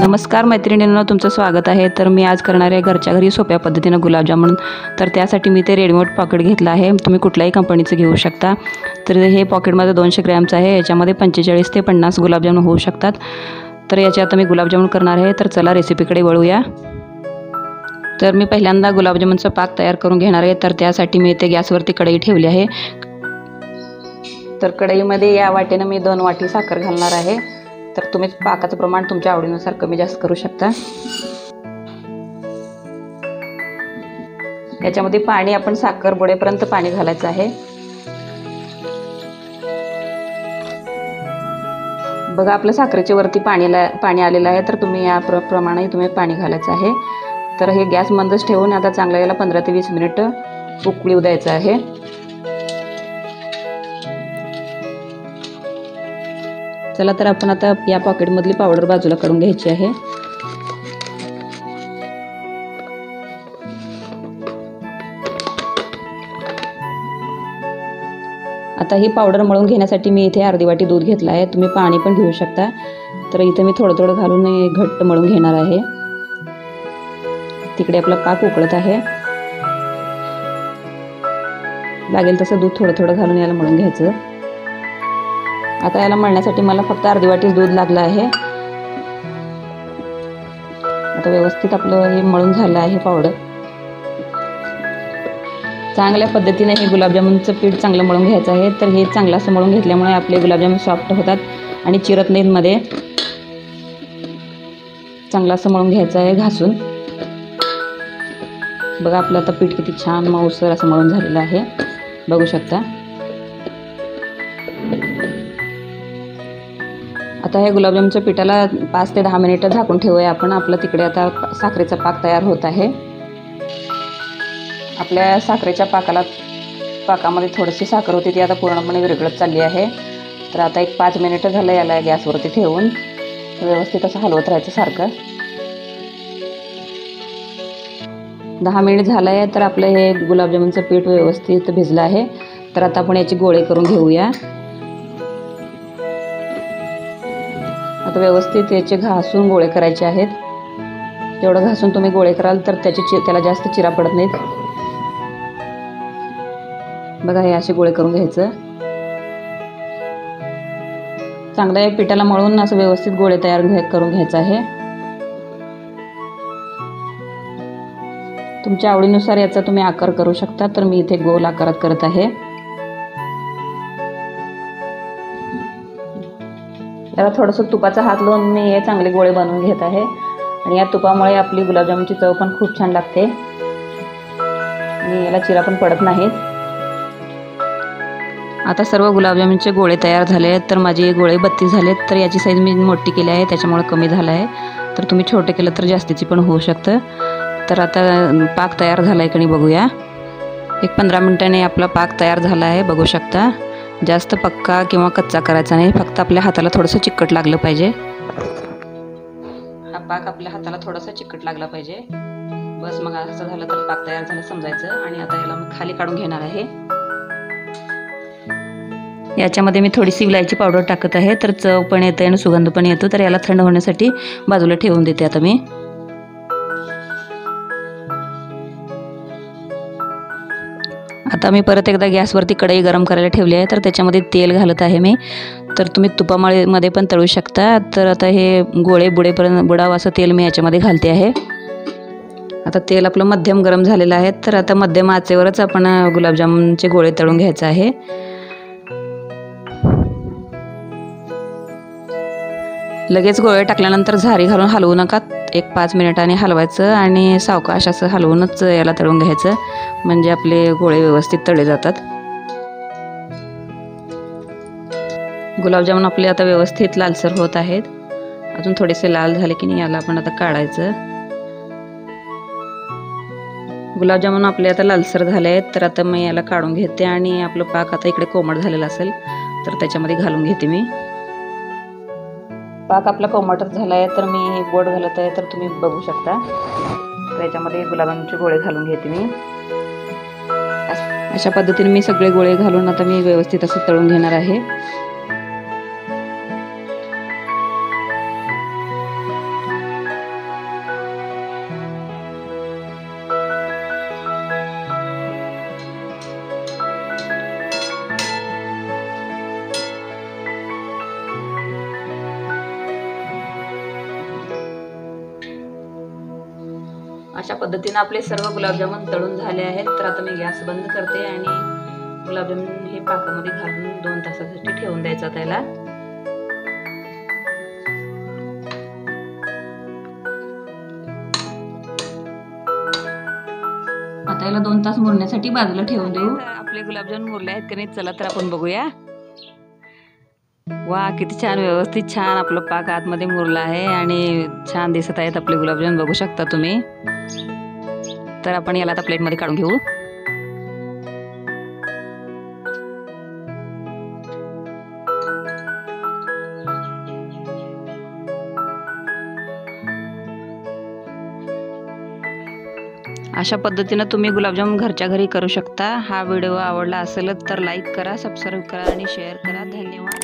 नमस्कार मैत्रिणींनो, तुमचं स्वागत आहे। तर मी आज करणार आहे घरच्या घरी सोप्या पद्धतीने गुलाबजामुन। तर त्यासाठी मी ते रेडीमेड पॉकेट घेतला आहे, तुम्ही कुठल्याही कंपनीचं घेऊ शकता। तर हे पॉकेटमध्ये 200 ग्रॅमचं आहे, याच्यामध्ये 45 ते 50 गुलाबजामुन होऊ शकतात। तर याचे आता मी गुलाबजामुन करणार आहे, तर चला रेसिपीकडे वळूया। तर मी पहिल्यांदा गुलाबजामुनचा पाक तयार करून घेणार आहे। तर त्यासाठी मी इथे गॅसवरती कढई ठेवली आहे। तर कढईमध्ये या वाटीने मी 2 वाटी साखर घालणार आहे। तर तुम्ही पाकाचं प्रमाण तुमच्या आवडीनुसार कमी जास्त करू शकता। याच्यामध्ये पाणी आपण साखर बुडेपर्यंत पाणी घालायचं आहे। बघा आपल्या साखरेच्या वरती पाणी आलेलं आहे, तर तुम्ही या प्रमाणे तुम्ही पाणी घालायचं आहे। तर हे गॅस मंदच ठेवून आता चांगलं याला 15 ते 20 मिनिट उकळू द्यायचं आहे। चला तर आपण आता या पॉकेटमधली पावडर बाजूला काढून घ्यायची आहे। आता ही पावडर मळून घेण्यासाठी मी इथे अर्धी वाटी दूध घेतला आहे, तुम्ही पाणी पण घेऊ शकता। तर इथे मी थोडं थोडं घालून घट्ट मळून घेणार आहे। तिकडे आपला पाक उकळत आहे, लागेल तसं दूध थोडं थोडं घालून याला मळून घ्यायचं। आता याला मळण्यासाठी मला फक्त अर्धी वाटी दूध लागलं आहे। आता व्यवस्थित आपलं हे मळून झालं आहे पावडर। चांगल्या पद्धतीने हे गुलाबजामुनचं पीठ चांगलं मळून घ्यायचं आहे। तर हे चांगलं असं मळून घेतल्यामुळे आपले गुलाबजामुन सॉफ्ट होतात आणि चिरत नाहीत मध्ये। चांगलं असं मळून घ्यायचं आहे घासून। बघा आपलं आता पीठ किती छान मऊसर असं मळून झालेलं आहे, बघू शकता। आता हे गुलाबजामुनच्या पिठाला 5 ते 10 मिनिटं झाकून ठेवूया आपण। आपलं तिकडे आता साखरेचा पाक तयार होत आहे। आपल्या साखरेच्या पाकामध्ये थोडीशी साखर होती, ती आता पूर्णपणे विरघळत चालली आहे। तर आता एक 5 मिनिटं झालं याला गॅसवरती ठेवून व्यवस्थित असं हलवत राहायचं सारखं। 10 मिनिट झालं आहे, तर आपलं हे गुलाबजामुनचं पीठ व्यवस्थित भिजलं आहे। तर आता आपण याचे गोळे करून घेऊया। आता व्यवस्थित याचे घासून गोळे करायचे आहेत। जेवढं घासून तुम्ही गोळे कराल तर त्याला जास्त चिरा पडत नाहीत। बघा हे असे गोळे करून घ्यायचं। चांगलं या पिठाला मळून असं व्यवस्थित गोळे तयार करून घ्यायचं आहे। तुमच्या आवडीनुसार याचा तुम्ही आकार करू शकता। तर मी इथे गोल आकारात करत आहे। याला थोडंसं तुपाचा हात लावून मी हे चांगले गोळे बनवून घेत आहे। आणि या तुपामुळे आपली गुलाबजामुनची चव पण खूप छान लागते आणि याला चिरा पण पडत नाहीत। आता सर्व गुलाबजामुनचे गोळे तयार झाले आहेत। तर माझे गोळे 32 झालेत। तर याची साईज मी मोठी केली आहे, त्याच्यामुळे कमी झाला आहे। तर तुम्ही छोटे केलं तर जास्तीची पण होऊ शकतं। तर आता पाक तयार झाला आहे की नाही बघूया। एक 15 मिनिटांनी आपला पाक तयार झाला आहे, बघू शकता। जास्त पक्का किंवा कच्चा करायचा नाही, फक्त आपल्या हाताला थोडंसं चिकट लागलं पाहिजे। हा पाक आपल्या हाताला थोडासा चिकट लागला पाहिजे, बस। मग असं झालं तर पाक तयार झालं समजायचं। आणि आता याला मग खाली काढून घेणार आहे। याच्यामध्ये मी थोडीशी इलायची पावडर टाकत आहे, तर चव पण येते आणि सुगंध पण येतो। तर याला थंड होण्यासाठी बाजूला ठेवून देते आता मी। आता मी परत एकदा गॅसवरती कढई गरम करायला ठेवली आहे। तर त्याच्यामध्ये तेल घालत आहे मी। तर तुम्ही तुपामध्ये पण तळू शकता। तर आता हे गोळे बुडावं असं तेल मी याच्यामध्ये घालते आहे। आता तेल आपलं मध्यम गरम झालेलं आहे। तर आता मध्यम आचेवरच आपण गुलाबजामुनचे गोळे तळून घ्यायचे आहे। लगेच गोळे टाकल्यानंतर झारी घालून हलवू नका, एक 5 मिनिटांनी हलवायचं आणि सावकाश असं हलवूनच याला तळून घ्यायचं, म्हणजे आपले गोळे व्यवस्थित तळले जातात। गुलाबजामुन आपले आता व्यवस्थित लालसर होत आहेत। अजून थोडेसे लाल झाले की नाही याला आपण आता काढायचं। गुलाबजामुन आपले आता लालसर झाले आहेत। तर आता मी याला काढून घेते आणि आपलं पाक आता इकडे कोमट झालेला असेल तर त्याच्यामध्ये घालून घेते मी। पाक आपला कोमटच झाला आहे, तर मी बोट घालत आहे, तर तुम्ही बघू शकता। तर याच्यामध्ये गुलाबजामुनचे गोळे घालून घेते मी। अशा पद्धतीने मी सगळे गोळे घालून आता मी व्यवस्थित असं तळून घेणार आहे। अशा पद्धतीने आपले सर्व गुलाबजामुन तळून झाले आहेत। तर आता मी गॅस बंद करते आणि गुलाबजामुन हे पाकामध्ये घालून 2 तासासाठी ठेवून द्यायचं त्याला। आता याला 2 तास मुरण्यासाठी बाजूला ठेवून देऊ। आपले गुलाबजामुन मुरले आहेत की नाही चला तर आपण बघूया। वा किती छान व्यवस्थित छान आपलं पाक आतमध्ये मुरला आहे आणि छान दिसत आहेत आपले गुलाबजामुन बघू शकता तुम्ही। तर आपण याला आता प्लेटमध्ये काढून घेऊ। अशा पद्धतीने तुम्ही गुलाबजामुन घरच्या घरी करू शकता। हा व्हिडिओ आवडला असेल तर लाईक करा, सबस्क्राईब करा आणि शेअर करा। धन्यवाद।